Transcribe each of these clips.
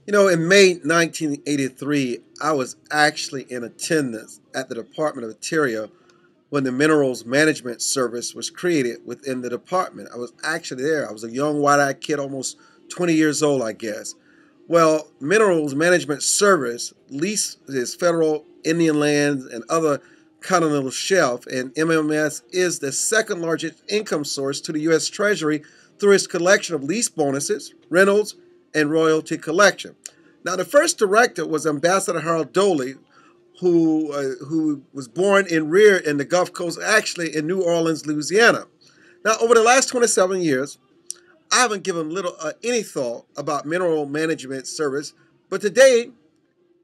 In May 1983, I was actually in attendance at the Department of Interior when the Minerals Management Service was created within the department. I was actually there. I was a young white-eyed kid, almost 20 years old, I guess. Well, Minerals Management Service leases federal Indian lands and other continental shelf, and MMS is the second largest income source to the U.S. Treasury through its collection of lease bonuses, rentals, and royalty collection. Now, the first director was Ambassador Harold Doley, who was born and reared in the Gulf Coast, actually in New Orleans, Louisiana. Now, over the last 27 years, I haven't given little any thought about mineral management service, but today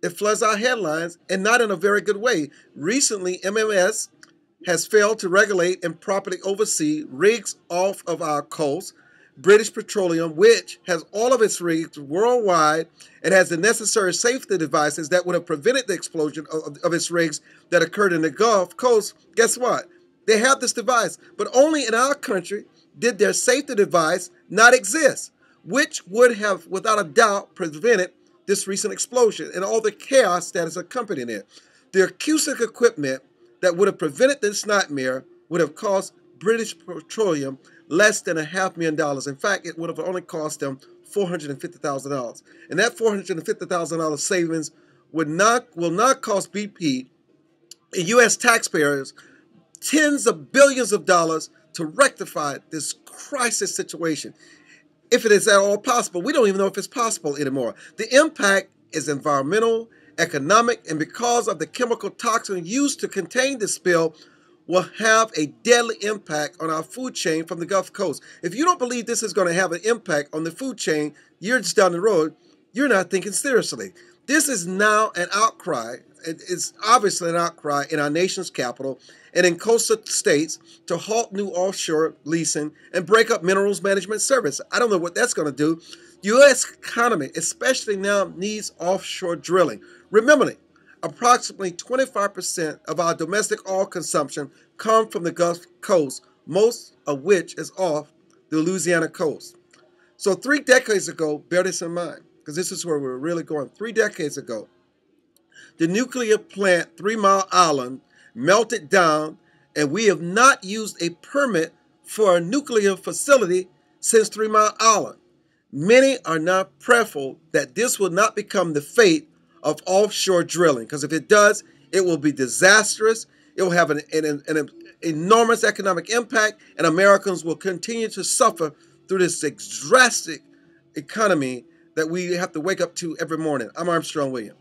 it floods our headlines, and not in a very good way. Recently, MMS has failed to regulate and properly oversee rigs off of our coast. British Petroleum, which has all of its rigs worldwide and has the necessary safety devices that would have prevented the explosion of its rigs that occurred in the Gulf Coast, guess what? They have this device, but only in our country did their safety device not exist, which would have, without a doubt, prevented this recent explosion and all the chaos that is accompanying it. The acoustic equipment that would have prevented this nightmare would have cost British Petroleum less than $500,000. In fact, it would have only cost them $450,000. And that $450,000 savings will not cost BP and U.S. taxpayers tens of billions of dollars to rectify this crisis situation. If it is at all possible, we don't even know if it's possible anymore. The impact is environmental, economic, and because of the chemical toxin used to contain the spill, will have a deadly impact on our food chain from the Gulf Coast. If you don't believe this is going to have an impact on the food chain years down the road, you're not thinking seriously. This is now an outcry. It's obviously an outcry in our nation's capital and in coastal states to halt new offshore leasing and break up minerals management service. I don't know what that's going to do. The U.S. economy, especially now, needs offshore drilling. Remember, approximately 25% of our domestic oil consumption come from the Gulf Coast, most of which is off the Louisiana coast. So 3 decades ago, bear this in mind, because this is where we're really going. 3 decades ago, the nuclear plant 3 Mile Island melted down, and we have not used a permit for a nuclear facility since 3 Mile Island. Many are now prayerful that this will not become the fate of offshore drilling, because if it does, it will be disastrous. It will have an enormous economic impact, and Americans will continue to suffer through this drastic economy that we have to wake up to every morning. I'm Armstrong Williams.